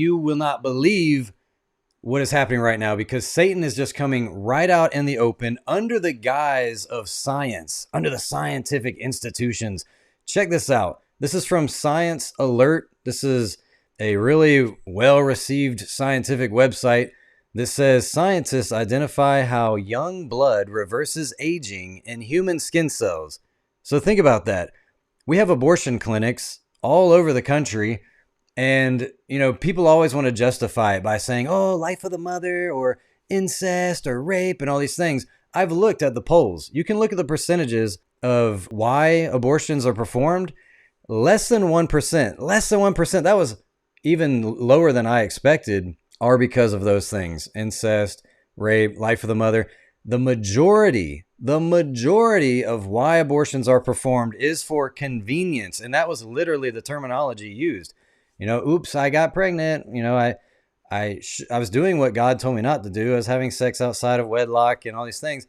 You will not believe what is happening right now, because Satan is just coming right out in the open under the guise of science, under the scientific institutions. Check this out. This is from Science Alert. This is a really well-received scientific website that says scientists identify how young blood reverses aging in human skin cells. So think about that. We have abortion clinics all over the country. And, people always want to justify it by saying, oh, life of the mother or incest or rape and all these things. I've looked at the polls. You can look at the percentages of why abortions are performed. Less than 1%. Less than 1%. That was even lower than I expected, are because of those things. Incest, rape, life of the mother. The majority of why abortions are performed is for convenience. And that was literally the terminology used. Oops, I got pregnant. I was doing what God told me not to do. I was having sex outside of wedlock and all these things,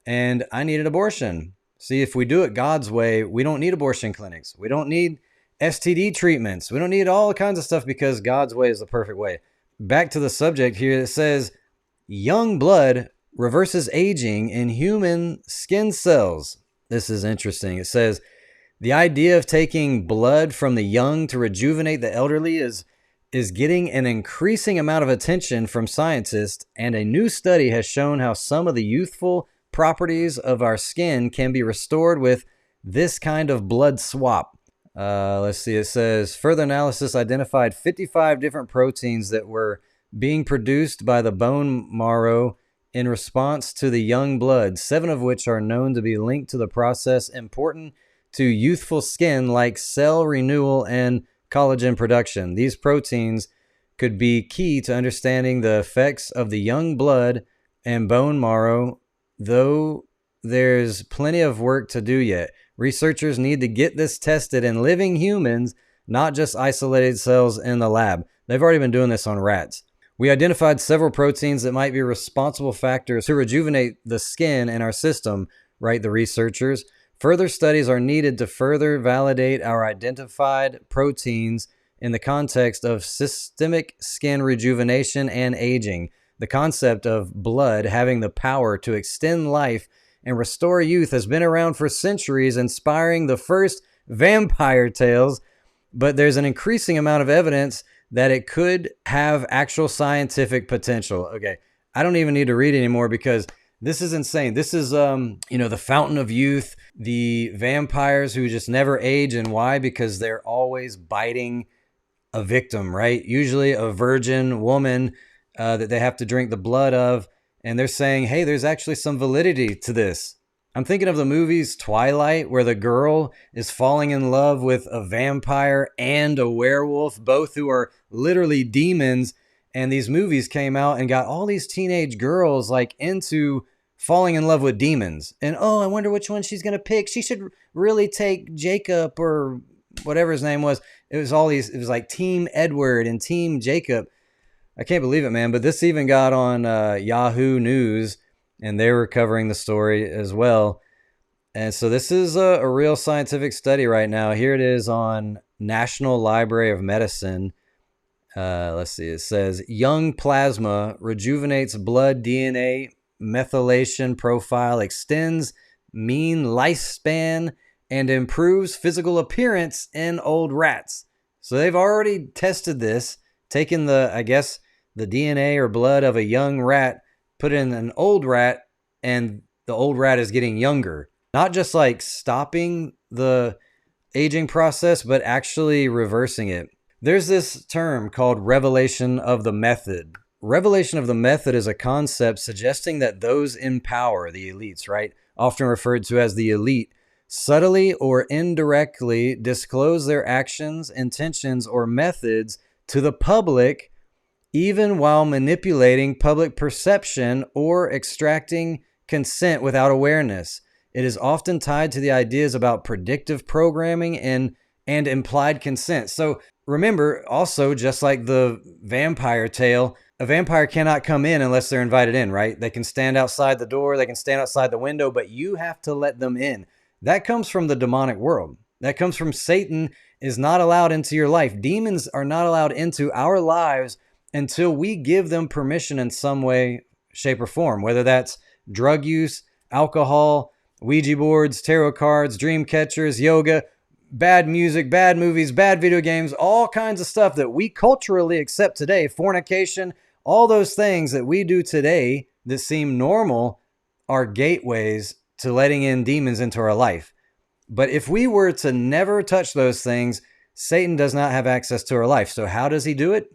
and I needed abortion. See, if we do it God's way, we don't need abortion clinics. We don't need STD treatments. We don't need all kinds of stuff, because God's way is the perfect way. Back to the subject here. It says, young blood reverses aging in human skin cells. This is interesting. It says, the idea of taking blood from the young to rejuvenate the elderly is getting an increasing amount of attention from scientists, and a new study has shown how some of the youthful properties of our skin can be restored with this kind of blood swap. Let's see. It says, further analysis identified 55 different proteins that were being produced by the bone marrow in response to the young blood, 7 of which are known to be linked to the process important to youthful skin, like cell renewal and collagen production. These proteins could be key to understanding the effects of the young blood and bone marrow, though there's plenty of work to do yet. Researchers need to get this tested in living humans, not just isolated cells in the lab. They've already been doing this on rats. We identified several proteins that might be responsible factors to rejuvenate the skin in our system, write the researchers. Further studies are needed to further validate our identified proteins in the context of systemic skin rejuvenation and aging. The concept of blood having the power to extend life and restore youth has been around for centuries, inspiring the first vampire tales, but there's an increasing amount of evidence that it could have actual scientific potential. Okay, I don't even need to read anymore, because this is insane. This is, the fountain of youth, the vampires who just never age. And why? Because they're always biting a victim, right? Usually a virgin woman that they have to drink the blood of. And they're saying, hey, there's actually some validity to this. I'm thinking of the movies Twilight, where the girl is falling in love with a vampire and a werewolf, both who are literally demons. And these movies came out and got all these teenage girls into falling in love with demons. And, I wonder which one she's going to pick. She should really take Jacob, or whatever his name was. It was like Team Edward and Team Jacob. I can't believe it, man. But this even got on Yahoo News, and they were covering the story as well. And so this is a real scientific study right now. Here it is on National Library of Medicine. Let's see. It says, young plasma rejuvenates blood DNA methylation profile, extends mean lifespan, and improves physical appearance in old rats. So they've already tested this, taken the DNA or blood of a young rat, put it in an old rat, and the old rat is getting younger. Not just stopping the aging process, but actually reversing it. There's this term called revelation of the method. Revelation of the method is a concept suggesting that those in power, the elites, right, often referred to as the elite, subtly or indirectly disclose their actions, intentions, or methods to the public, even while manipulating public perception or extracting consent without awareness. It is often tied to the ideas about predictive programming and implied consent. So remember, also, just like the vampire tale, a vampire cannot come in unless they're invited in, right? They can stand outside the door, they can stand outside the window, but you have to let them in. That comes from the demonic world. That comes from Satan is not allowed into your life. Demons are not allowed into our lives until we give them permission in some way, shape, or form, whether that's drug use, alcohol, Ouija boards, tarot cards, dream catchers, yoga, bad music, bad movies, bad video games, all kinds of stuff that we culturally accept today, fornication, all those things that we do today that seem normal are gateways to letting in demons into our life. But if we were to never touch those things, Satan does not have access to our life. So how does he do it?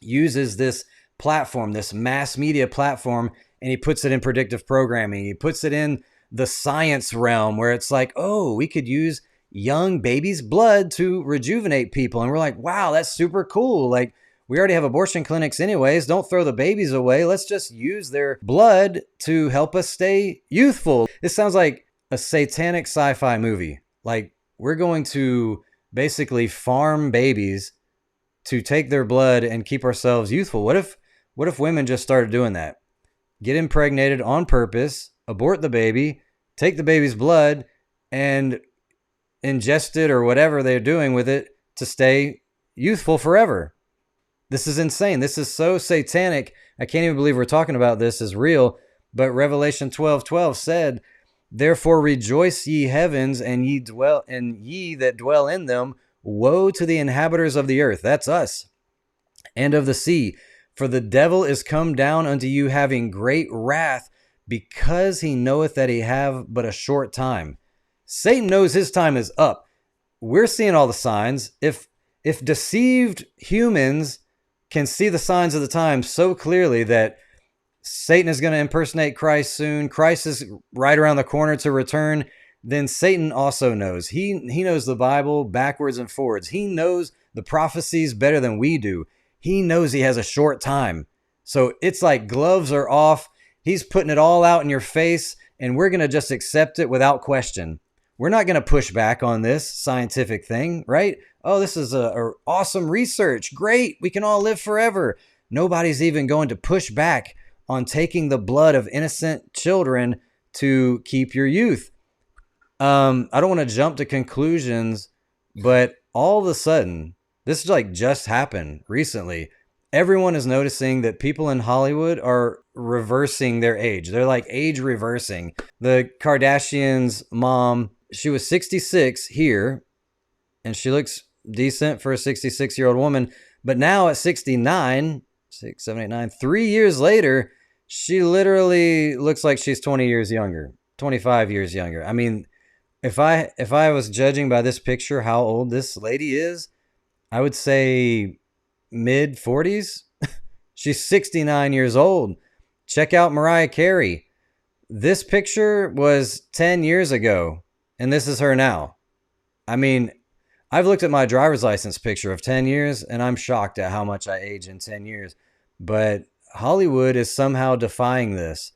Uses this platform, this mass media platform, and he puts it in predictive programming. He puts it in the science realm where it's like, oh, we could use young babies' blood to rejuvenate people. And we're like, wow, that's super cool. Like, we already have abortion clinics anyways. Don't throw the babies away. Let's just use their blood to help us stay youthful. This sounds like a satanic sci-fi movie. Like, we're going to basically farm babies to take their blood and keep ourselves youthful. What if women just started doing that? Get impregnated on purpose, abort the baby, take the baby's blood, and ingest it or whatever they're doing with it to stay youthful forever. This is insane. This is so satanic. I can't even believe we're talking about this as real. But Revelation 12:12 said, "Therefore rejoice, ye heavens, and ye that dwell in them. Woe to the inhabitants of the earth," that's us, "and of the sea. For the devil is come down unto you, having great wrath, because he knoweth that he have but a short time." Satan knows his time is up. We're seeing all the signs. If deceived humans can see the signs of the times so clearly that Satan is going to impersonate Christ soon, Christ is right around the corner to return, then Satan also knows. He knows the Bible backwards and forwards. He knows the prophecies better than we do. He knows he has a short time. So it's like gloves are off. He's putting it all out in your face, and we're going to just accept it without question. We're not going to push back on this scientific thing, right? Oh, this is a awesome research. Great. We can all live forever. Nobody's even going to push back on taking the blood of innocent children to keep your youth. I don't want to jump to conclusions, but all of a sudden, this just happened recently. Everyone is noticing that people in Hollywood are reversing their age. They're like age reversing. The Kardashians' mom, she was 66 here, and she looks decent for a 66-year-old woman. But now at 69, 6, 7, 8, 9, 3 years later, she literally looks like she's 20 years younger, 25 years younger. I mean, if I was judging by this picture how old this lady is, I would say mid 40s. She's 69 years old. Check out Mariah Carey. This picture was 10 years ago, and this is her now. I mean, I've looked at my driver's license picture of 10 years, and I'm shocked at how much I age in 10 years. But Hollywood is somehow defying this.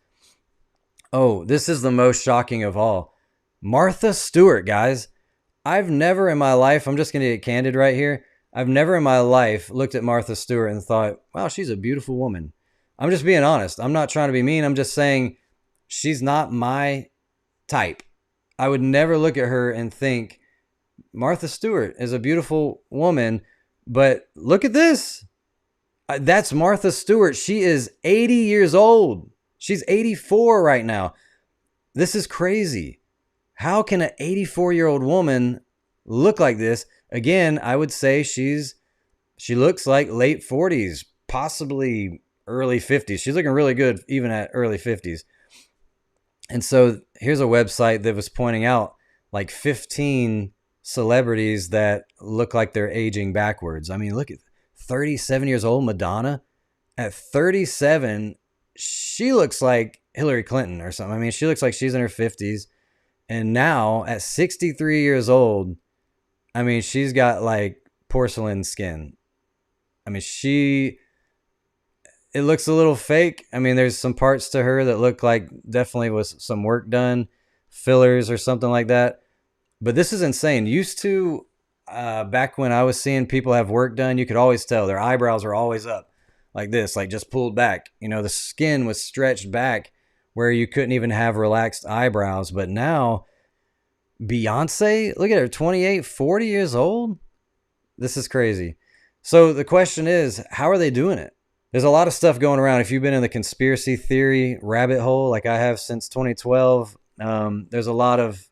Oh, this is the most shocking of all. Martha Stewart, guys. I've never in my life, I'm just going to get candid right here. I've never in my life looked at Martha Stewart and thought, wow, she's a beautiful woman. I'm just being honest. I'm not trying to be mean. I'm just saying she's not my type. I would never look at her and think Martha Stewart is a beautiful woman. But look at this. That's Martha Stewart. She is 80 years old. She's 84 right now. This is crazy. How can an 84-year-old woman look like this? Again, I would say she looks like late 40s, possibly early 50s. She's looking really good even at early 50s. And so here's a website that was pointing out like 15 celebrities that look like they're aging backwards. I mean, look at 37 years old Madonna. At 37, she looks like Hillary Clinton or something. I mean, she looks like she's in her 50s. And now at 63 years old, I mean, she's got like porcelain skin. I mean, it looks a little fake. I mean, there's some parts to her that look like definitely was some work done, fillers or something like that. But this is insane. Used to, back when I was seeing people have work done, you could always tell their eyebrows are always up like this, like just pulled back. You know, the skin was stretched back where you couldn't even have relaxed eyebrows. But now, Beyonce, look at her, 28, 40 years old. This is crazy. So the question is, how are they doing it? There's a lot of stuff going around. If you've been in the conspiracy theory rabbit hole, like I have since 2012, there's a lot of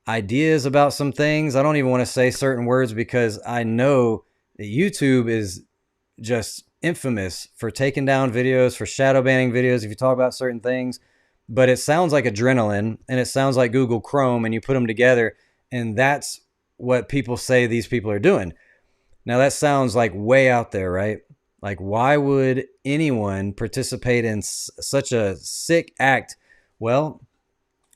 ideas about some things. I don't even want to say certain words because I know that YouTube is just infamous for taking down videos, for shadow banning videos if you talk about certain things. But it sounds like adrenaline and it sounds like Google Chrome, and you put them together, and that's what people say these people are doing. Now that sounds like way out there, right? Like, why would anyone participate in such a sick act? Well,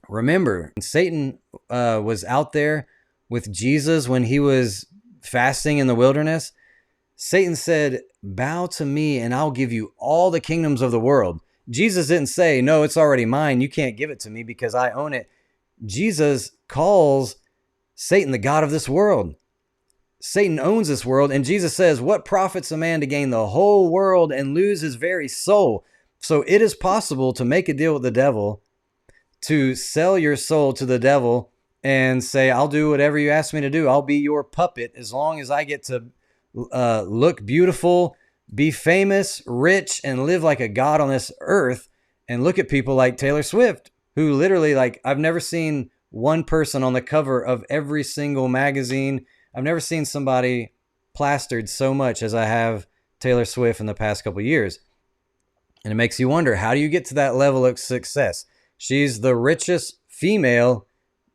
remember, Satan was out there with Jesus when he was fasting in the wilderness. Satan said, bow to me and I'll give you all the kingdoms of the world. Jesus didn't say, no, it's already mine. You can't give it to me because I own it. Jesus calls Satan the God of this world. Satan owns this world. And Jesus says, what profits a man to gain the whole world and lose his very soul? So it is possible to make a deal with the devil, to sell your soul to the devil and say, I'll do whatever you ask me to do. I'll be your puppet as long as I get to look beautiful, be famous, rich, and live like a god on this earth. And look at people like Taylor Swift, who literally, like, I've never seen one person on the cover of every single magazine. I've never seen somebody plastered so much as I have Taylor Swift in the past couple of years. And it makes you wonder, how do you get to that level of success? She's the richest female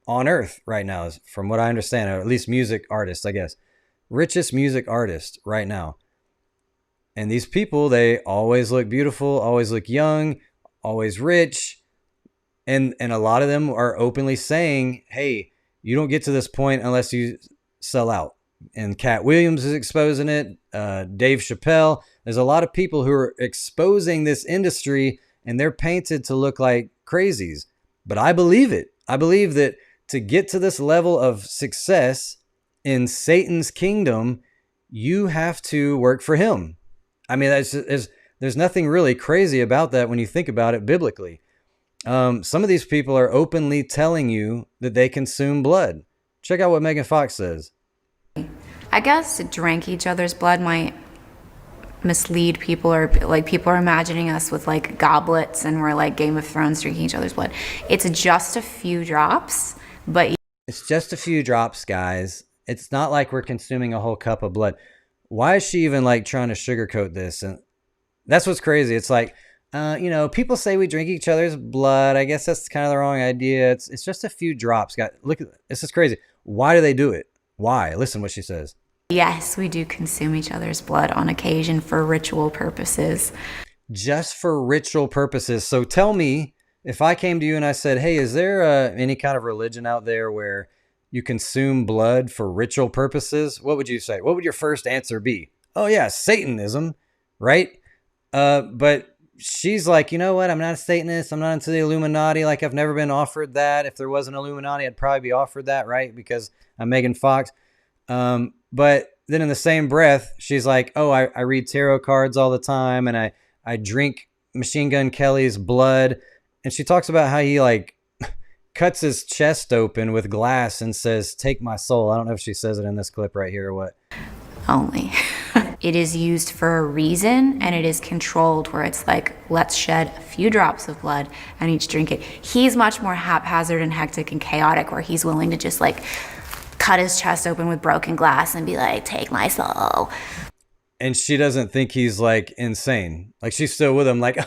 on earth right now, from what I understand, or at least music artist, I guess. Richest music artist right now. And these people, they always look beautiful, always look young, always rich. And a lot of them are openly saying, hey, you don't get to this point unless you sell out. And Cat Williams is exposing it. Dave Chappelle. There's a lot of people who are exposing this industry, and they're painted to look like crazies. But I believe it. I believe that to get to this level of success in Satan's kingdom, you have to work for him. I mean, there's nothing really crazy about that when you think about it biblically. Some of these people are openly telling you that they consume blood. Check out what Megan Fox says. I guess to drink each other's blood might mislead people, or like people are imagining us with like goblets and we're like Game of Thrones drinking each other's blood. It's just a few drops, but it's just a few drops, guys. It's not like we're consuming a whole cup of blood. Why is she even like trying to sugarcoat this? And that's what's crazy. It's like, people say we drink each other's blood. I guess that's kind of the wrong idea. It's just a few drops. Look at this. Is crazy. Why do they do it? Why? Listen what she says. Yes, we do consume each other's blood on occasion for ritual purposes. Just for ritual purposes. So tell me, if I came to you and I said, hey, is there any kind of religion out there where you consume blood for ritual purposes? What would you say? What would your first answer be? Oh yeah, Satanism, right? But she's like, you know what? I'm not a Satanist. I'm not into the Illuminati. Like, I've never been offered that. If there was an Illuminati, I'd probably be offered that, right? Because I'm Megan Fox. But then in the same breath, she's like, oh, I read tarot cards all the time, and I drink Machine Gun Kelly's blood. And she talks about how he like cuts his chest open with glass and says, take my soul. I don't know if she says it in this clip right here or what. Only. It is used for a reason, and it is controlled where it's like, let's shed a few drops of blood and each drink it. He's much more haphazard and hectic and chaotic, where he's willing to just like cut his chest open with broken glass and be like, take my soul. And she doesn't think he's like insane. Like, she's still with him like,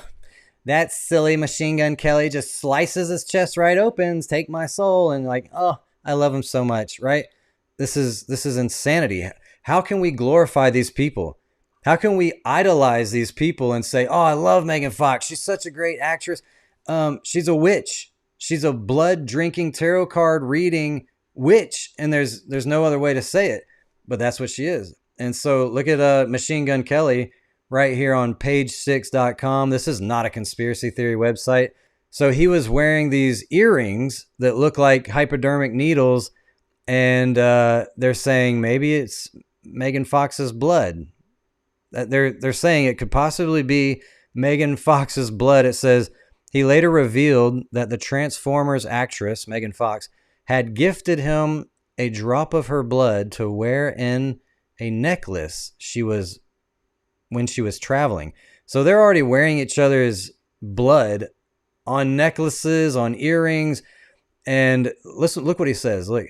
that silly Machine Gun Kelly just slices his chest right open, take my soul, and like, oh, I love him so much, right? This is insanity. How can we glorify these people? How can we idolize these people and say, oh, I love Megan Fox. She's such a great actress. She's a witch. She's a blood drinking, tarot card reading witch. And there's no other way to say it, but that's what she is. And so look at Machine Gun Kelly right here on page6.com. This is not a conspiracy theory website. So he was wearing these earrings that look like hypodermic needles, and they're saying maybe it's Megan Fox's blood. They're saying it could possibly be Megan Fox's blood. It says he later revealed that the Transformers actress, Megan Fox, had gifted him a drop of her blood to wear in a necklace when she was traveling. So they're already wearing each other's blood on necklaces, on earrings. And listen, look what he says. Look,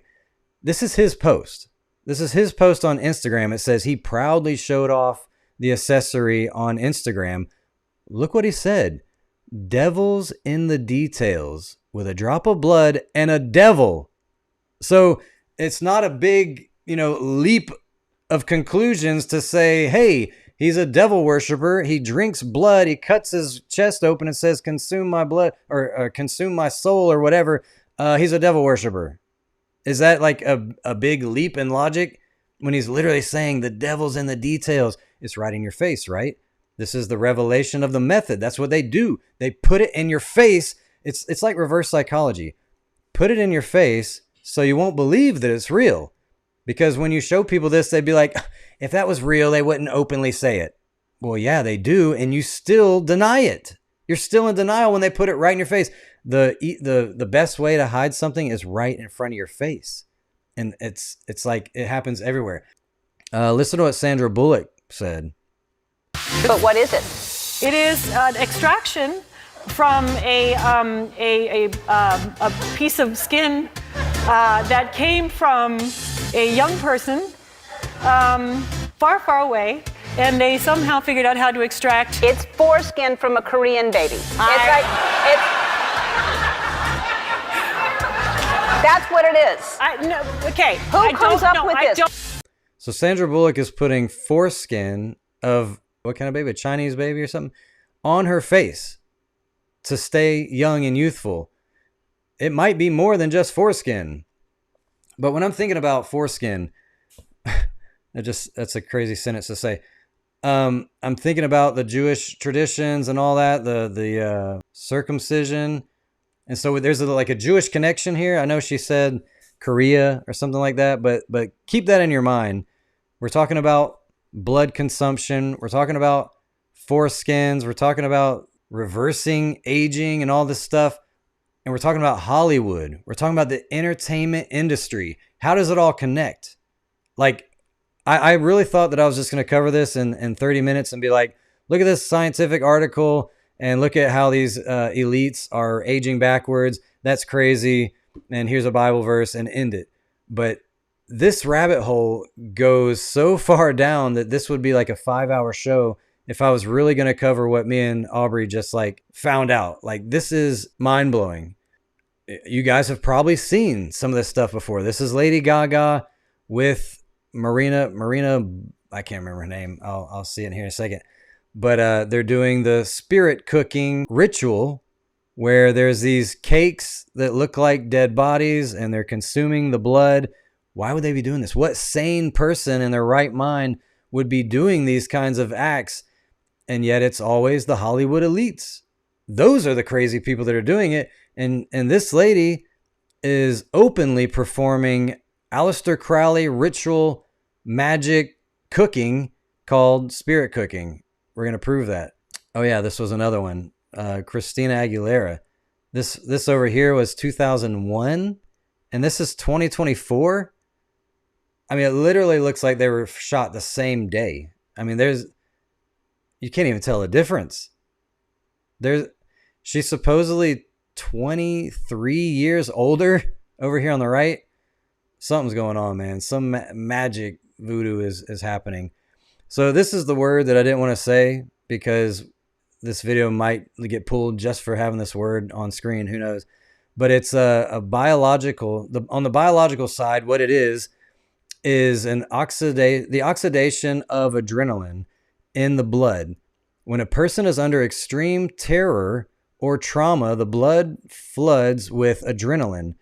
this is his post. This is his post on Instagram. It says he proudly showed off the accessory on Instagram. Look what he said. Devils in the details with a drop of blood and a devil. So it's not a big, leap of conclusions to say, hey, he's a devil worshiper. He drinks blood. He cuts his chest open and says, consume my blood or consume my soul or whatever. He's a devil worshiper. Is that like a big leap in logic when he's literally saying the devil's in the details? It's right in your face, right? This is the revelation of the method. That's what they do. They put it in your face. It's like reverse psychology. Put it in your face so you won't believe that it's real. Because when you show people this, they'd be like, if that was real, they wouldn't openly say it. Well, yeah, they do. And you still deny it. You're still in denial when they put it right in your face. The best way to hide something is right in front of your face. And it's like it happens everywhere. Listen to what Sandra Bulock said. But what is it? It is an extraction from a piece of skin that came from a young person far, far away, and they somehow figured out how to extract. It's foreskin from a Korean baby. That's what it is. Who comes up with this? So Sandra Bulock is putting foreskin of what kind of baby? A Chinese baby or something? On her face to stay young and youthful. It might be more than just foreskin. But when I'm thinking about foreskin, that's a crazy sentence to say. I'm thinking about the Jewish traditions and all that, the circumcision. And so there's like a Jewish connection here. I know she said Korea or something like that, but keep that in your mind. We're talking about blood consumption. We're talking about foreskins. We're talking about reversing aging and all this stuff. And we're talking about Hollywood. We're talking about the entertainment industry. How does it all connect? Like, I really thought that I was just going to cover this in 30 minutes and be like, look at this scientific article and look at how these elites are aging backwards. That's crazy. And here's a Bible verse and end it. But this rabbit hole goes so far down that this would be like a 5-hour show if I was really going to cover what me and Aubrey just like found out. Like, this is mind blowing. You guys have probably seen some of this stuff before. This is Lady Gaga with Marina, I can't remember her name. I'll see it here in a second. But they're doing the spirit cooking ritual where there's these cakes that look like dead bodies and they're consuming the blood. Why would they be doing this? What sane person in their right mind would be doing these kinds of acts? And yet it's always the Hollywood elites. Those are the crazy people that are doing it. And this lady is openly performing Aleister Crowley ritual magic cooking called spirit cooking. We're going to prove that. Oh yeah, this was another one. Christina Aguilera. This over here was 2001 and this is 2024. I mean, it literally looks like they were shot the same day. I mean, you can't even tell the difference. She's supposedly 23 years older over here on the right. Something's going on, man. Some magic voodoo is happening. So this is the word that I didn't want to say because this video might get pulled just for having this word on screen. Who knows? But it's a biological. On the biological side, what it is the oxidation of adrenaline in the blood. When a person is under extreme terror or trauma, the blood floods with adrenaline.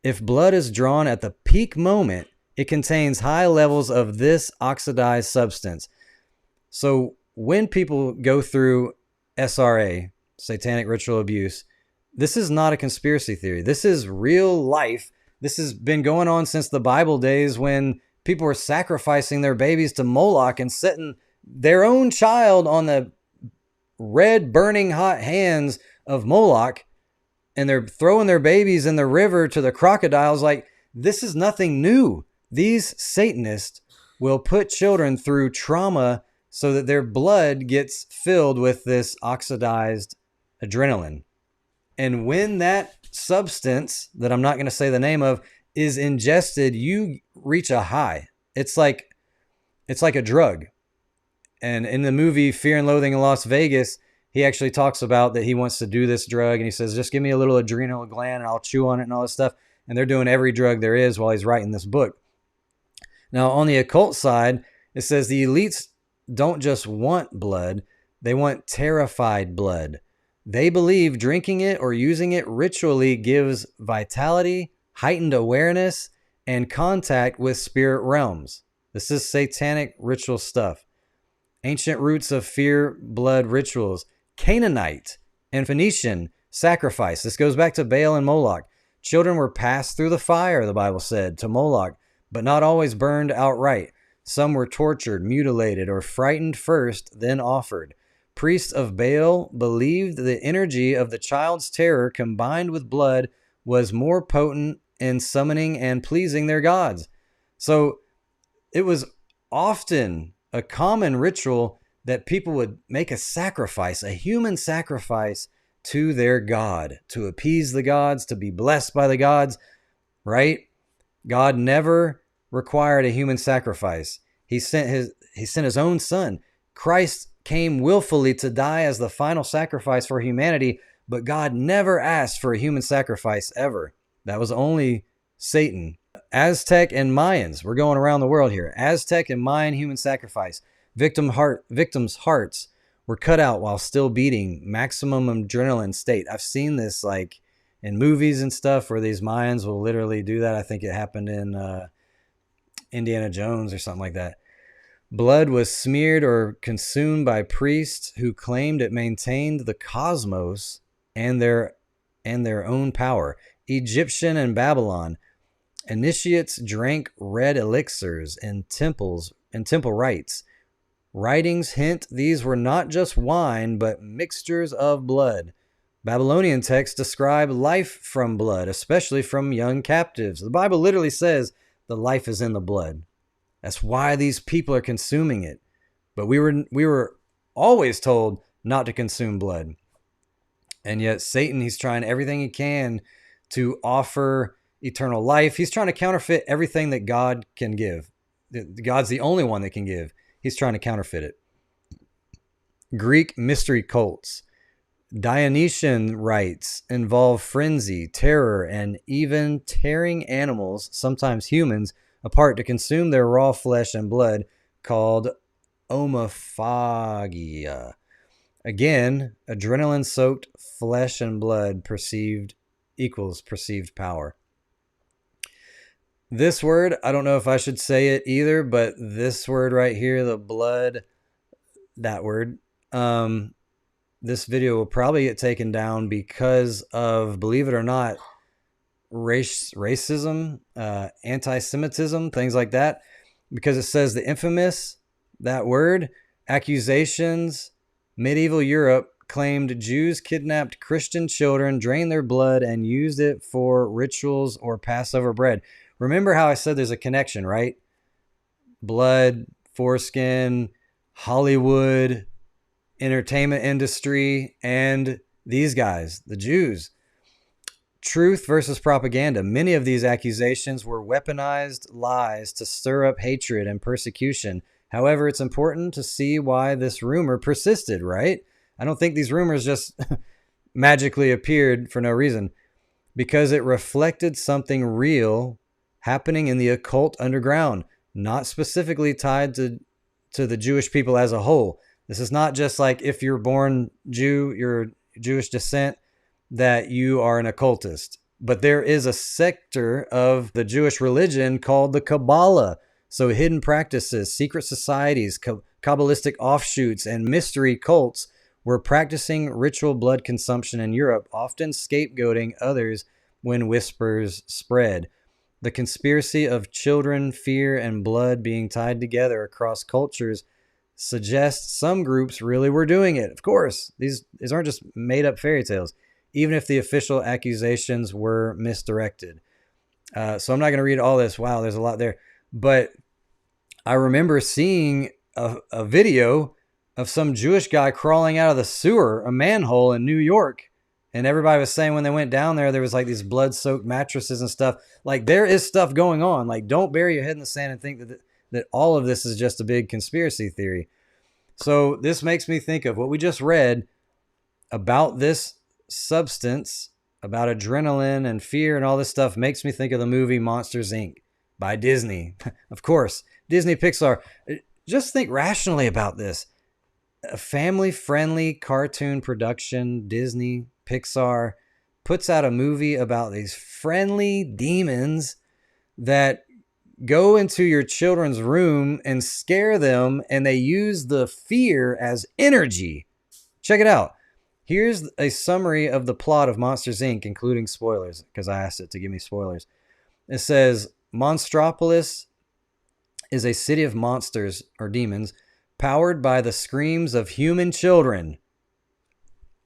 If blood is drawn at the peak moment, it contains high levels of this oxidized substance. So when people go through SRA, satanic ritual abuse, this is not a conspiracy theory. This is real life. This has been going on since the Bible days when people were sacrificing their babies to Moloch and setting their own child on the red burning hot hands of Moloch. And they're throwing their babies in the river to the crocodiles. Like, this is nothing new. These Satanists will put children through trauma so that their blood gets filled with this oxidized adrenaline. And when that substance, that I'm not going to say the name of, is ingested, you reach a high. It's like a drug. And in the movie Fear and Loathing in Las Vegas, he actually talks about that he wants to do this drug, and he says, just give me a little adrenal gland and I'll chew on it and all this stuff. And they're doing every drug there is while he's writing this book. Now, on the occult side, it says the elites don't just want blood, they want terrified blood. They believe drinking it or using it ritually gives vitality, heightened awareness, and contact with spirit realms. This is satanic ritual stuff. Ancient roots of fear, blood rituals, Canaanite and Phoenician sacrifice. This goes back to Baal and Moloch. Children were passed through the fire, the Bible said, to Moloch, but not always burned outright. Some were tortured, mutilated, or frightened first, then offered. Priests of Baal believed the energy of the child's terror combined with blood was more potent in summoning and pleasing their gods. So it was often a common ritual that people would make a sacrifice, a human sacrifice to their god, to appease the gods, to be blessed by the gods, right? God never required a human sacrifice. He sent his own son. Christ came willfully to die as the final sacrifice for humanity, but God never asked for a human sacrifice ever. That was only Satan. Aztec and Mayans, we're going around the world here. Aztec and Mayan human sacrifice. Victims' hearts were cut out while still beating, maximum adrenaline state. I've seen this like in movies and stuff where these Mayans will literally do that. I think it happened in Indiana Jones or something like that. Blood was smeared or consumed by priests who claimed it maintained the cosmos and their own power. Egyptian and Babylon. Initiates drank red elixirs in temples and temple rites. Writings hint these were not just wine, but mixtures of blood. Babylonian texts describe life from blood, especially from young captives. The Bible literally says the life is in the blood. That's why these people are consuming it. But we were always told not to consume blood. And yet Satan, he's trying everything he can to offer eternal life. He's trying to counterfeit everything that God can give. God's the only one that can give. He's trying to counterfeit it. Greek mystery cults. Dionysian rites involve frenzy, terror, and even tearing animals, sometimes humans, apart to consume their raw flesh and blood, called omophagia. Again, adrenaline-soaked flesh and blood equals perceived power. This word, I don't know if I should say it either, but this word right here, the blood, that word, this video will probably get taken down because of, believe it or not, racism, anti-Semitism, things like that, because it says the infamous, that word, accusations, medieval Europe claimed Jews kidnapped Christian children, drained their blood, and used it for rituals or Passover bread. Remember how I said there's a connection, right? Blood, foreskin, Hollywood, entertainment industry, and these guys, the Jews. Truth versus propaganda. Many of these accusations were weaponized lies to stir up hatred and persecution. However, it's important to see why this rumor persisted, right? I don't think these rumors just magically appeared for no reason, because it reflected something real happening in the occult underground, not specifically tied to the Jewish people as a whole. This is not just like if you're born Jew, you're Jewish descent, that you are an occultist. But there is a sector of the Jewish religion called the Kabbalah. So hidden practices, secret societies, Kabbalistic offshoots, and mystery cults were practicing ritual blood consumption in Europe, often scapegoating others when whispers spread. The conspiracy of children, fear, and blood being tied together across cultures suggests some groups really were doing it. Of course, these aren't just made-up fairy tales, even if the official accusations were misdirected. So I'm not going to read all this. Wow, there's a lot there. But I remember seeing a video of some Jewish guy crawling out of the sewer, a manhole in New York. And everybody was saying when they went down there was like these blood-soaked mattresses and stuff. Like, there is stuff going on. Like, don't bury your head in the sand and think that all of this is just a big conspiracy theory. So this makes me think of what we just read about this substance, about adrenaline and fear and all this stuff. Makes me think of the movie Monsters, Inc. by Disney. Of course, Disney Pixar. Just think rationally about this. A family-friendly cartoon production, Disney Pixar, puts out a movie about these friendly demons that go into your children's room and scare them, and they use the fear as energy. Check it out. Here's a summary of the plot of Monsters, Inc., including spoilers, because I asked it to give me spoilers. It says, Monstropolis is a city of monsters, or demons, powered by the screams of human children.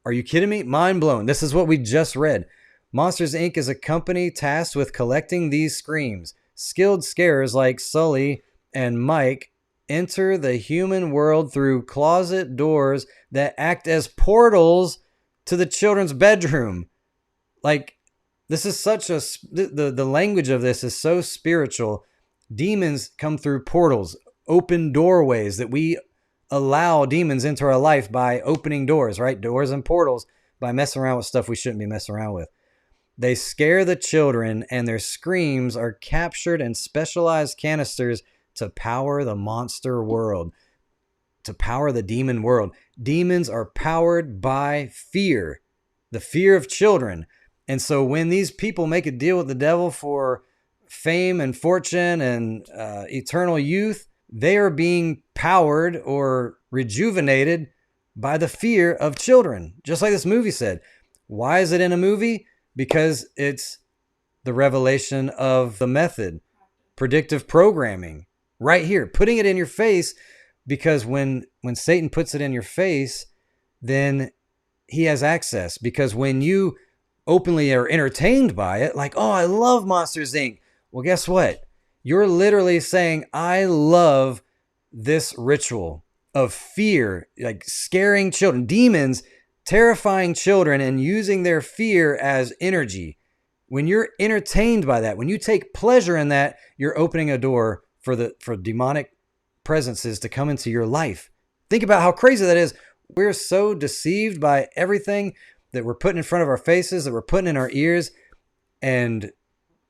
Are you kidding me? Mind blown. This is what we just read. Monsters, Inc. is a company tasked with collecting these screams. Skilled scarers like Sully and Mike enter the human world through closet doors that act as portals to the children's bedroom. Like, this is such a... The language of this is so spiritual. Demons come through portals, open doorways that we allow demons into our life by opening doors, right? Doors and portals, by messing around with stuff we shouldn't be messing around with. They scare the children, and their screams are captured in specialized canisters to power the monster world, to power the demon world. Demons are powered by fear, the fear of children. And so when these people make a deal with the devil for fame and fortune and eternal youth, they are being powered or rejuvenated by the fear of children, just like this movie said. Why is it in a movie? Because it's the revelation of the method, predictive programming, right here, putting it in your face. Because when Satan puts it in your face, then he has access. Because when you openly are entertained by it, like, oh, I love Monsters, Inc. Well, guess what? You're literally saying, I love this ritual of fear, like scaring children, demons, terrifying children, and using their fear as energy. When you're entertained by that, when you take pleasure in that, you're opening a door for demonic presences to come into your life. Think about how crazy that is. We're so deceived by everything that we're putting in front of our faces, that we're putting in our ears. And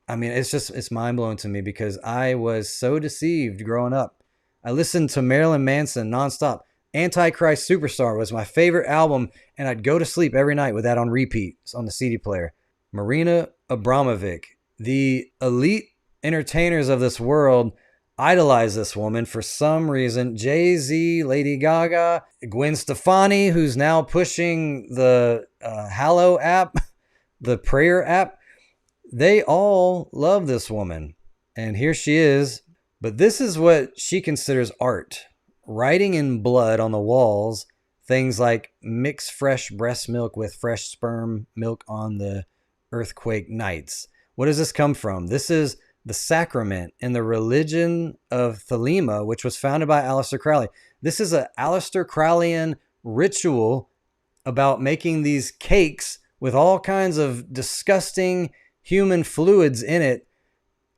I mean, it's mind-blowing to me because I was so deceived growing up. I listened to Marilyn Manson nonstop. Antichrist Superstar was my favorite album, and I'd go to sleep every night with that on repeat on the CD player. Marina Abramovic, the elite entertainers of this world, idolize this woman for some reason. Jay-Z, Lady Gaga, Gwen Stefani, who's now pushing the Hallow app, the prayer app. They all love this woman. And here she is. But this is what she considers art. Writing in blood on the walls, things like mix fresh breast milk with fresh sperm milk on the earthquake nights. What does this come from? This is the sacrament in the religion of Thelema, which was founded by Aleister Crowley. This is an Aleister Crowleyan ritual about making these cakes with all kinds of disgusting human fluids in it.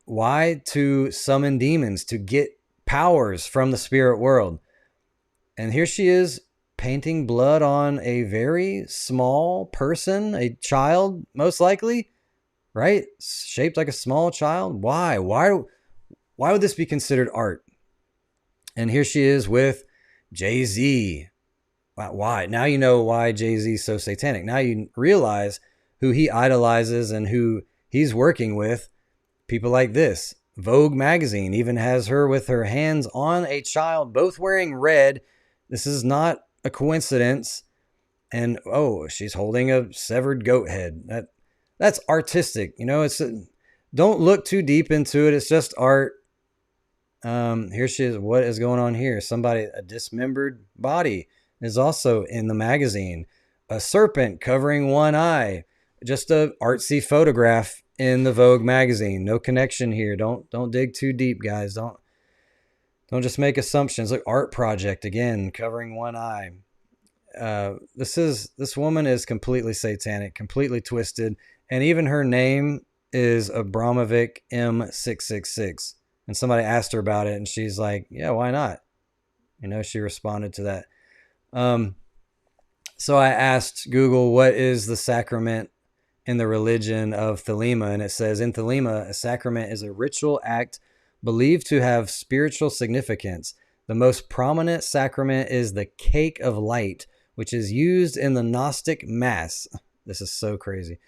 Why? To summon demons, to get powers from the spirit world. And here she is painting blood on a very small person, a child, most likely, right? Shaped like a small child. Why? Why would this be considered art? And here she is with Jay-Z. Why? Now you know why Jay-Z is so satanic. Now you realize who he idolizes and who he's working with. People like this. Vogue magazine even has her with her hands on a child, both wearing red. This is not a coincidence. And oh, she's holding a severed goat head. That's artistic. You know, don't look too deep into it. It's just art. Here she is. What is going on here? A dismembered body is also in the magazine. A serpent covering one eye. Just a artsy photograph in the Vogue magazine. No connection here. Don't dig too deep, guys. Don't Don't just make assumptions. Look, art project again, covering one eye. This woman is completely satanic, completely twisted, and even her name is Abramovic M666. And somebody asked her about it, and she's like, "Yeah, why not?" She responded to that. So I asked Google, what is the sacrament in the religion of Thelema? And it says, in Thelema, a sacrament is a ritual act believed to have spiritual significance. The most prominent sacrament is the cake of light, which is used in the Gnostic Mass. This is so crazy.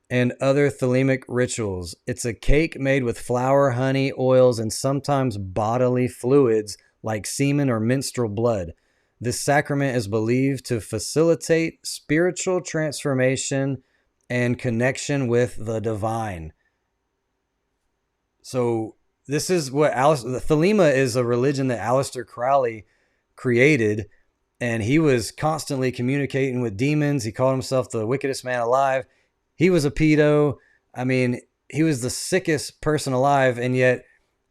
And other Thelemic rituals. It's a cake made with flour, honey, oils, and sometimes bodily fluids like semen or menstrual blood. This sacrament is believed to facilitate spiritual transformation and connection with the divine. So this is what Thelema is, a religion that Aleister Crowley created, and he was constantly communicating with demons. He called himself the wickedest man alive. He was a pedo. I mean, he was the sickest person alive, and yet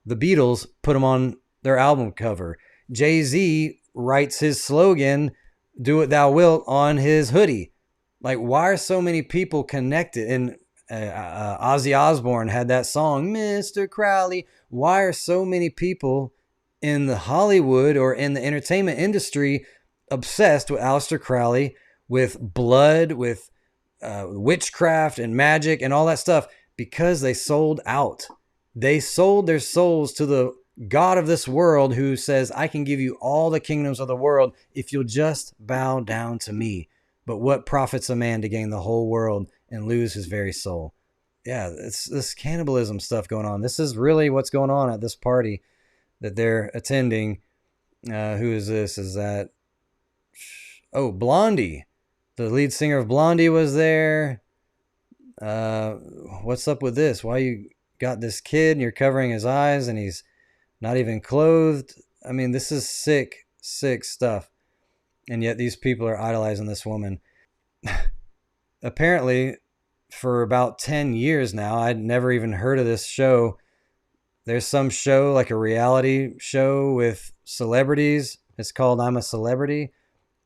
the Beatles put him on their album cover. Jay-Z writes his slogan, "Do what thou wilt," on his hoodie. Like, why are so many people connected? And Ozzy Osbourne had that song, Mr. Crowley. Why are so many people in the Hollywood or in the entertainment industry obsessed with Aleister Crowley, with blood, with witchcraft and magic and all that stuff? Because they sold out. They sold their souls to the God of this world, who says, I can give you all the kingdoms of the world if you'll just bow down to me. But what profits a man to gain the whole world and lose his very soul? Yeah, it's this cannibalism stuff going on. This is really what's going on at this party that they're attending. Who is this? Is that... Oh, Blondie. The lead singer of Blondie was there. What's up with this? Why you got this kid and you're covering his eyes and he's not even clothed? I mean, this is sick, sick stuff. And yet these people are idolizing this woman. Apparently, for about 10 years now, I'd never even heard of this show. There's some show, like a reality show with celebrities. It's called I'm a Celebrity.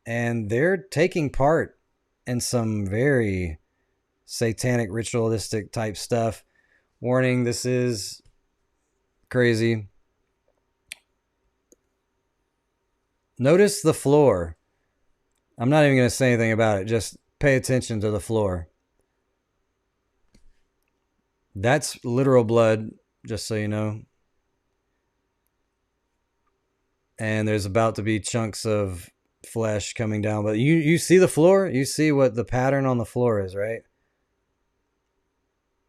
And they're taking part in some very satanic, ritualistic type stuff. Warning, this is crazy. Notice the floor. I'm not even going to say anything about it. Just pay attention to the floor. That's literal blood, just so you know. And there's about to be chunks of flesh coming down. But you see the floor? You see what the pattern on the floor is, right?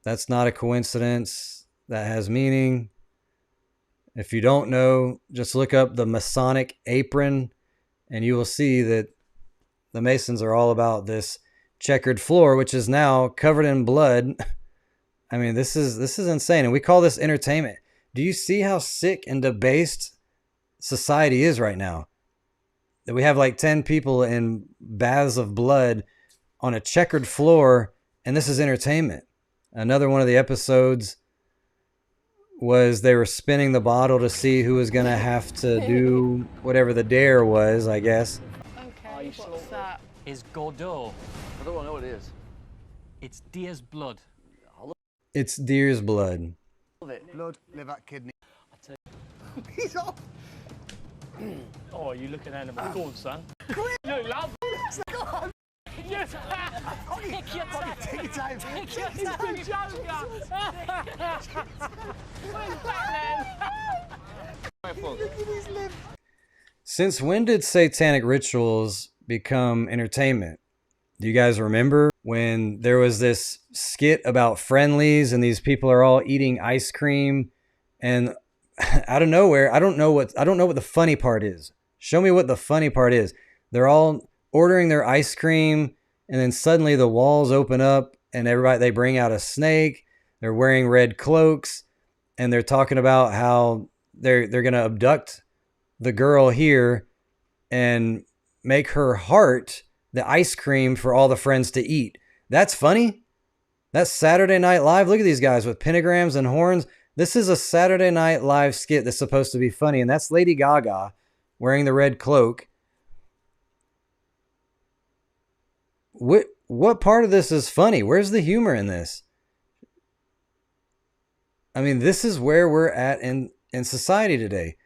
That's not a coincidence. That has meaning. If you don't know, just look up the Masonic apron and you will see that the Masons are all about this checkered floor, which is now covered in blood. I mean, this is insane. And we call this entertainment. Do you see how sick and debased society is right now? That we have like 10 people in baths of blood on a checkered floor, and this is entertainment. Another one of the episodes was they were spinning the bottle to see who was going to have to do whatever the dare was, I guess. Okay, what's that? Is Godot. I don't know what it is. It's deer's blood. It's deer's blood. Blood, liver, kidney. He's off. Oh, you look an animal. Go on, son. You love it. Yes. Take your time. Take your time. Take your time. Where's Batman? Since when did satanic rituals become entertainment? Do you guys remember when there was this skit about friendlies and these people are all eating ice cream, and out of nowhere, I don't know what the funny part is. Show me what the funny part is. They're all ordering their ice cream, and then suddenly the walls open up and they bring out a snake. They're wearing red cloaks, and they're talking about how they're going to abduct the girl here and make her heart the ice cream for all the friends to eat. That's funny. That's Saturday Night Live. Look at these guys with pentagrams and horns. This is a Saturday Night Live skit that's supposed to be funny, and that's Lady Gaga wearing the red cloak. What part of this is funny? Where's the humor in this? I mean, this is where we're at in society today.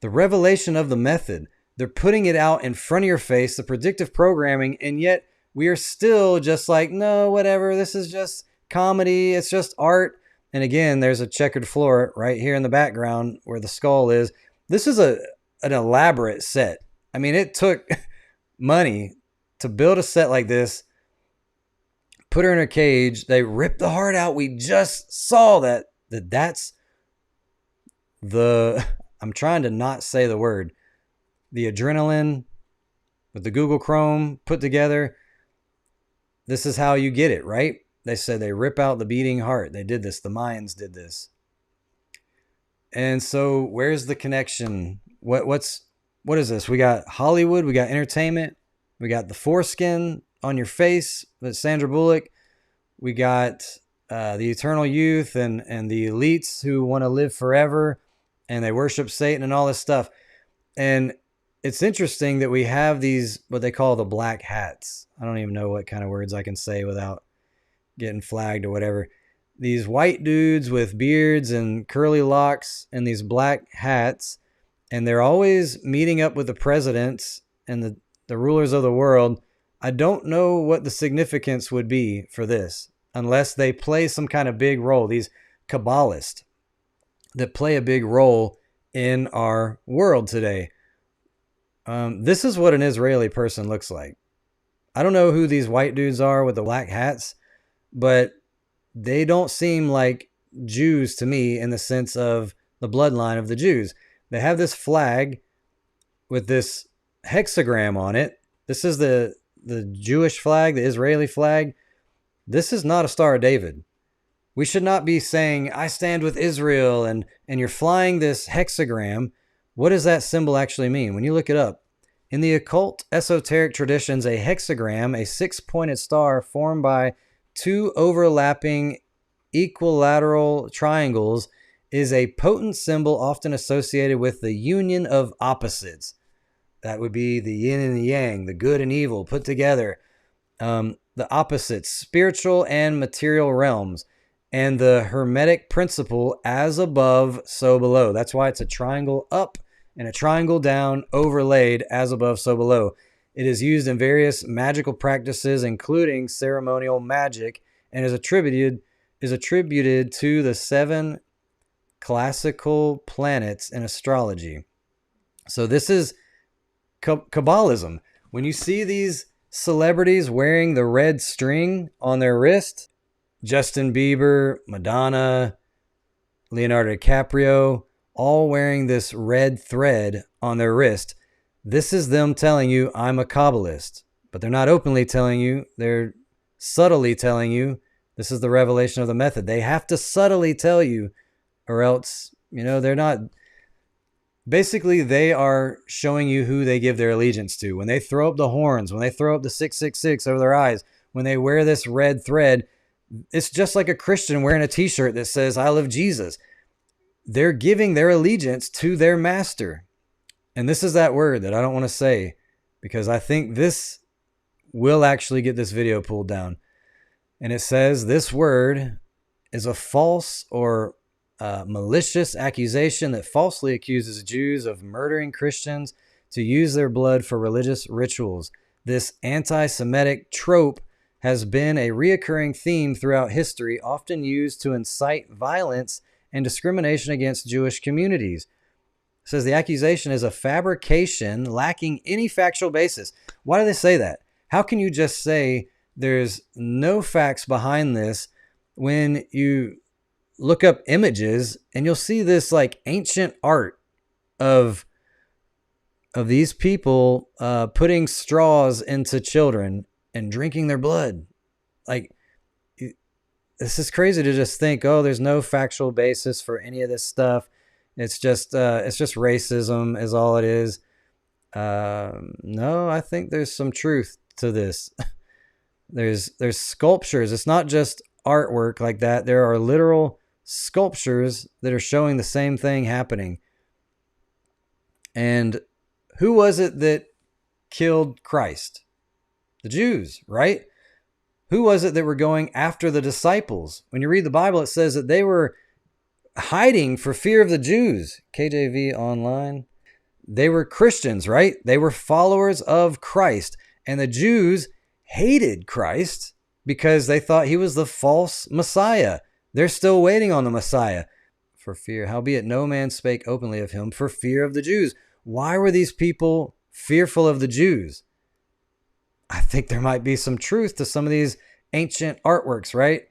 The revelation of the method. They're putting it out in front of your face, the predictive programming, and yet we are still just like, no, whatever. This is just comedy. It's just art. And again, there's a checkered floor right here in the background where the skull is. This is an elaborate set. I mean, it took money to build a set like this, put her in a cage. They ripped the heart out. We just saw that's the, I'm trying to not say the word, the adrenaline with the Google Chrome put together. This is how you get it, right? They said they rip out the beating heart. They did this. The Mayans did this. And so where's the connection? What is this? We got Hollywood. We got entertainment. We got the foreskin on your face with Sandra Bulock. We got the eternal youth and the elites who want to live forever and they worship Satan and all this stuff. And it's interesting that we have these, what they call the black hats. I don't even know what kind of words I can say without getting flagged or whatever. These white dudes with beards and curly locks and these black hats. And they're always meeting up with the presidents and the rulers of the world. I don't know what the significance would be for this unless they play some kind of big role. These Kabbalists that play a big role in our world today. This is what an Israeli person looks like. I don't know who these white dudes are with the black hats, but they don't seem like Jews to me in the sense of the bloodline of the Jews. They have this flag with this hexagram on it. This is the Jewish flag, the Israeli flag. This is not a Star of David. We should not be saying, I stand with Israel, and you're flying this hexagram. What does that symbol actually mean? When you look it up, in the occult esoteric traditions, a hexagram, a six-pointed star formed by two overlapping equilateral triangles, is a potent symbol often associated with the union of opposites. That would be the yin and the yang, the good and evil put together. The opposites, spiritual and material realms. And the Hermetic principle, as above, so below. That's why it's a triangle up and a triangle down, overlaid as above, so below. It is used in various magical practices, including ceremonial magic, and is attributed to the 7 classical planets in astrology. So this is Kabbalism. When you see these celebrities wearing the red string on their wrist, Justin Bieber, Madonna, Leonardo DiCaprio, all wearing this red thread on their wrist. This is them telling you, I'm a Kabbalist. But they're not openly telling you. They're subtly telling you. This is the revelation of the method. They have to subtly tell you, or else, they're not. Basically, they are showing you who they give their allegiance to. When they throw up the horns, when they throw up the 666 over their eyes, when they wear this red thread, it's just like a Christian wearing a t-shirt that says, I love Jesus. They're giving their allegiance to their master. And this is that word that I don't want to say because I think this will actually get this video pulled down. And it says this word is a false or malicious accusation that falsely accuses Jews of murdering Christians to use their blood for religious rituals. This anti-Semitic trope has been a reoccurring theme throughout history, often used to incite violence and discrimination against Jewish communities. It says the accusation is a fabrication lacking any factual basis. Why do they say that? How can you just say there's no facts behind this when you look up images and you'll see this like ancient art of these people putting straws into children and drinking their blood? Like, this is crazy to just think, oh, there's no factual basis for any of this stuff. It's just racism is all it is. No, I think there's some truth to this. There's sculptures. It's not just artwork like that. There are literal sculptures that are showing the same thing happening. And who was it that killed Christ? The Jews, right? Who was it that were going after the disciples? When you read the Bible, it says that they were hiding for fear of the Jews. KJV online. They were Christians, right? They were followers of Christ. And the Jews hated Christ because they thought he was the false Messiah. They're still waiting on the Messiah. For fear, howbeit no man spake openly of him for fear of the Jews. Why were these people fearful of the Jews? I think there might be some truth to some of these ancient artworks, right?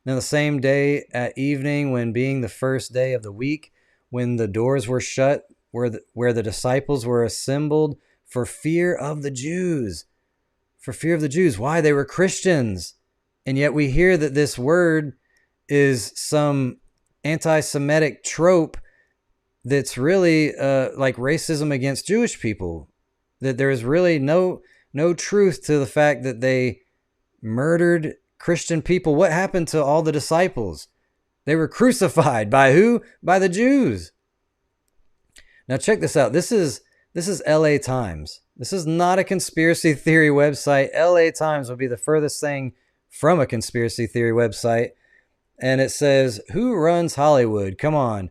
Now, the same day at evening, when being the first day of the week, when the doors were shut, where the disciples were assembled for fear of the Jews. For fear of the Jews. Why? They were Christians. And yet we hear that this word is some anti-Semitic trope that's really like racism against Jewish people. That there is really no truth to the fact that they murdered Christian people. What happened to all the disciples? They were crucified by who? By the Jews. Now check this out. This is LA Times. This is not a conspiracy theory website. LA Times would be the furthest thing from a conspiracy theory website. And it says, who runs Hollywood? Come on.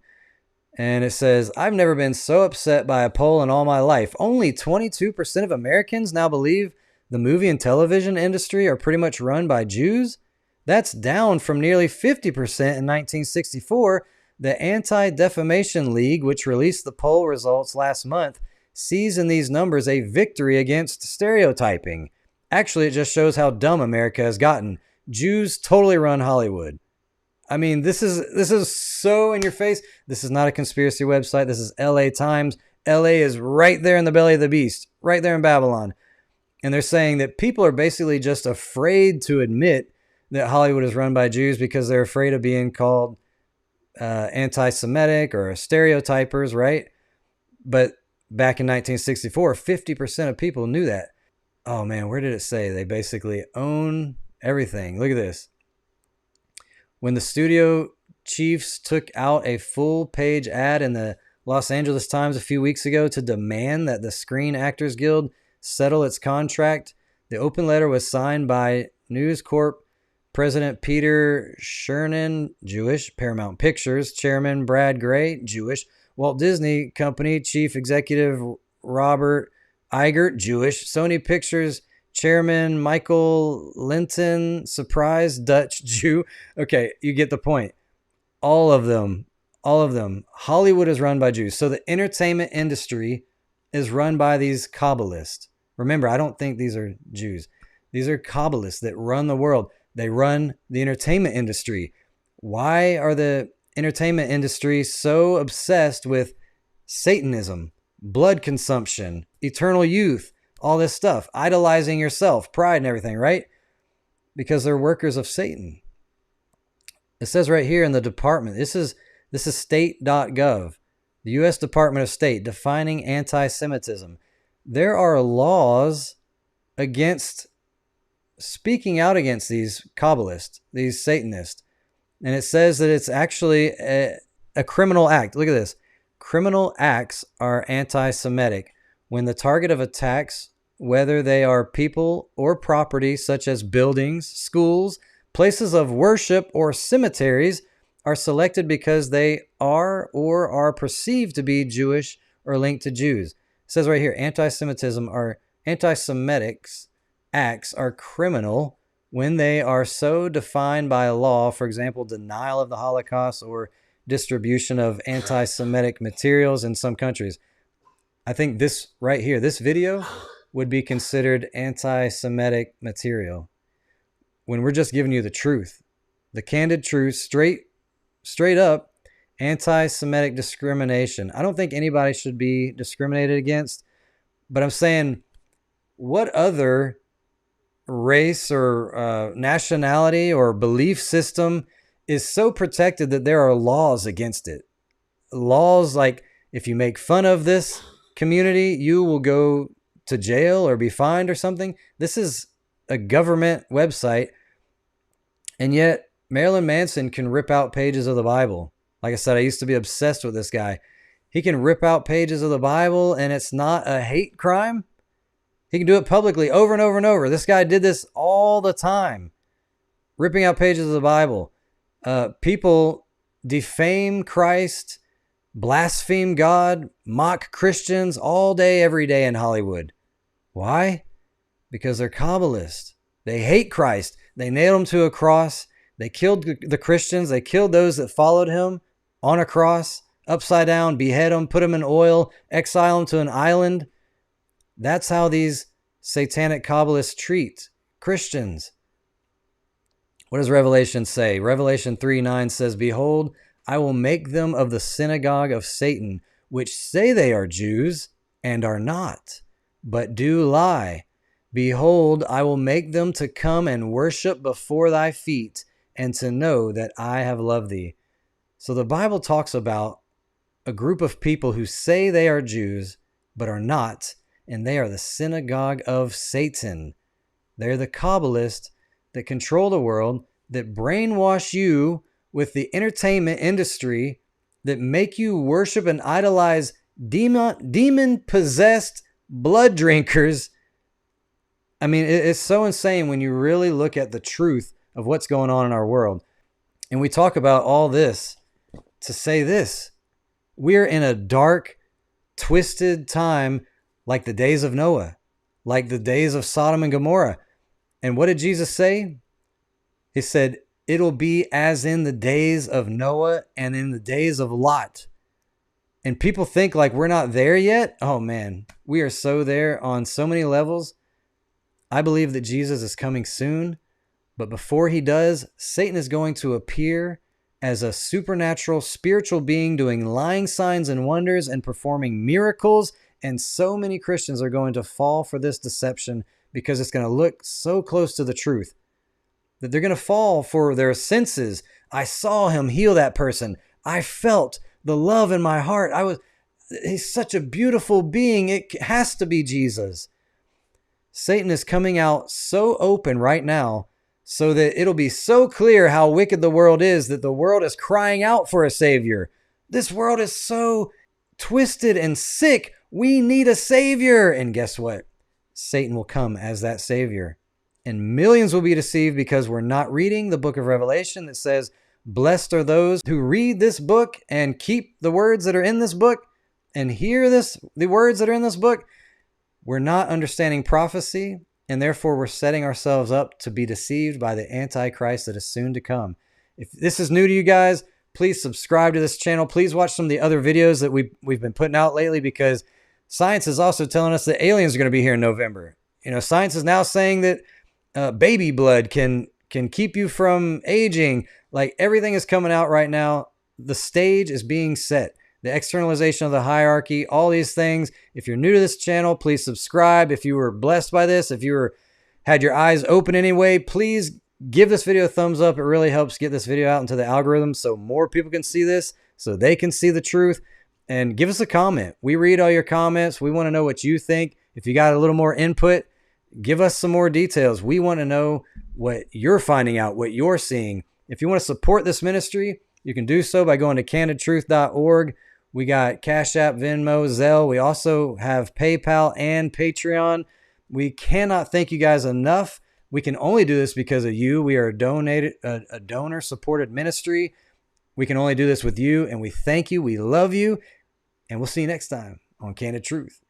And it says, I've never been so upset by a poll in all my life. Only 22% of Americans now believe the movie and television industry are pretty much run by Jews. That's down from nearly 50% in 1964. The Anti-Defamation League, which released the poll results last month, sees in these numbers a victory against stereotyping. Actually, it just shows how dumb America has gotten. Jews totally run Hollywood. I mean, this is so in your face. This is not a conspiracy website. This is LA Times. LA is right there in the belly of the beast, right there in Babylon. And they're saying that people are basically just afraid to admit that Hollywood is run by Jews because they're afraid of being called anti-Semitic or stereotypers, right? But back in 1964, 50% of people knew that. Oh man, where did it say? They basically own everything. Look at this. When the studio chiefs took out a full-page ad in the Los Angeles Times a few weeks ago to demand that the Screen Actors Guild settle its contract, the open letter was signed by News Corp President Peter Chernin, Jewish, Paramount Pictures Chairman Brad Gray, Jewish, Walt Disney Company Chief Executive Robert Iger, Jewish, Sony Pictures Chairman Michael Linton, surprise Dutch Jew. Okay, you get the point. All of them. Hollywood is run by Jews. So the entertainment industry is run by these Kabbalists. Remember, I don't think these are Jews. These are Kabbalists that run the world. They run the entertainment industry. Why are the entertainment industry so obsessed with Satanism, blood consumption, eternal youth, all this stuff, idolizing yourself, pride and everything, right? Because they're workers of Satan. It says right here in the department, this is state.gov, the U.S. Department of State, defining anti-Semitism. There are laws against speaking out against these Kabbalists, these Satanists. And it says that it's actually a criminal act. Look at this. Criminal acts are anti-Semitic when the target of attacks, whether they are people or property, such as buildings, schools, places of worship, or cemeteries, are selected because they are or are perceived to be Jewish or linked to Jews. It says right here, anti-Semitism or anti-Semitic acts are criminal when they are so defined by law, for example, denial of the Holocaust or distribution of anti-Semitic materials in some countries. I think this right here, this video would be considered anti-Semitic material when we're just giving you the truth, the candid truth, straight up anti-Semitic discrimination. I don't think anybody should be discriminated against, but I'm saying what other race or nationality or belief system is so protected that there are laws against it? Laws like if you make fun of this community, you will go to jail or be fined or something. This is a government website, and yet Marilyn Manson can rip out pages of the Bible. Like I said, I used to be obsessed with this guy. He can rip out pages of the Bible and it's not a hate crime. He can do it publicly over and over and over. This guy did this all the time, ripping out pages of the Bible. People defame Christ, blaspheme God, mock Christians all day, every day in Hollywood. Why? Because they're Kabbalists. They hate Christ. They nailed him to a cross. They killed the Christians. They killed those that followed him on a cross, upside down, behead them, put them in oil, exile them to an island. That's how these satanic Kabbalists treat Christians. What does Revelation say? Revelation 3:9 says, "Behold, I will make them of the synagogue of Satan, which say they are Jews and are not, but do lie. Behold, I will make them to come and worship before thy feet, and to know that I have loved thee." So the Bible talks about a group of people who say they are Jews, but are not, and they are the synagogue of Satan. They're the Kabbalists that control the world, that brainwash you with the entertainment industry, that make you worship and idolize demon-possessed blood drinkers. I mean, it's so insane when you really look at the truth of what's going on in our world. And we talk about all this to say this. We're in a dark, twisted time like the days of Noah, like the days of Sodom and Gomorrah. And what did Jesus say? He said, it'll be as in the days of Noah and in the days of Lot. And people think like we're not there yet. Oh man, we are so there on so many levels. I believe that Jesus is coming soon, but before he does, Satan is going to appear as a supernatural spiritual being doing lying signs and wonders and performing miracles. And so many Christians are going to fall for this deception because it's going to look so close to the truth that they're going to fall for their senses. I saw him heal that person. I felt the love in my heart. He's such a beautiful being. It has to be Jesus. Satan is coming out so open right now so that it'll be so clear how wicked the world is that the world is crying out for a savior. This world is so twisted and sick. We need a savior. And guess what? Satan will come as that savior. And millions will be deceived because we're not reading the book of Revelation that says, blessed are those who read this book and keep the words that are in this book and hear the words that are in this book. We're not understanding prophecy, and therefore we're setting ourselves up to be deceived by the Antichrist that is soon to come. If this is new to you guys, please subscribe to this channel. Please watch some of the other videos that we've been putting out lately, because science is also telling us that aliens are going to be here in November. You know, science is now saying that baby blood can keep you from aging. Like, everything is coming out right now. The stage is being set. The externalization of the hierarchy, all these things. If you're new to this channel, please subscribe. If you were blessed by this, if you had your eyes open anyway, please give this video a thumbs up. It really helps get this video out into the algorithm so more people can see this, so they can see the truth. And give us a comment. We read all your comments. We want to know what you think. If you got a little more input, give us some more details. We want to know what you're finding out, what you're seeing. If you want to support this ministry, you can do so by going to CandidTruthOrg. We got Cashapp, Venmo, Zelle. We also have PayPal and Patreon. We cannot thank you guys enough. We can only do this because of you. We are a donor-supported ministry. We can only do this with you, and we thank you. We love you, and we'll see you next time on Candid Truth.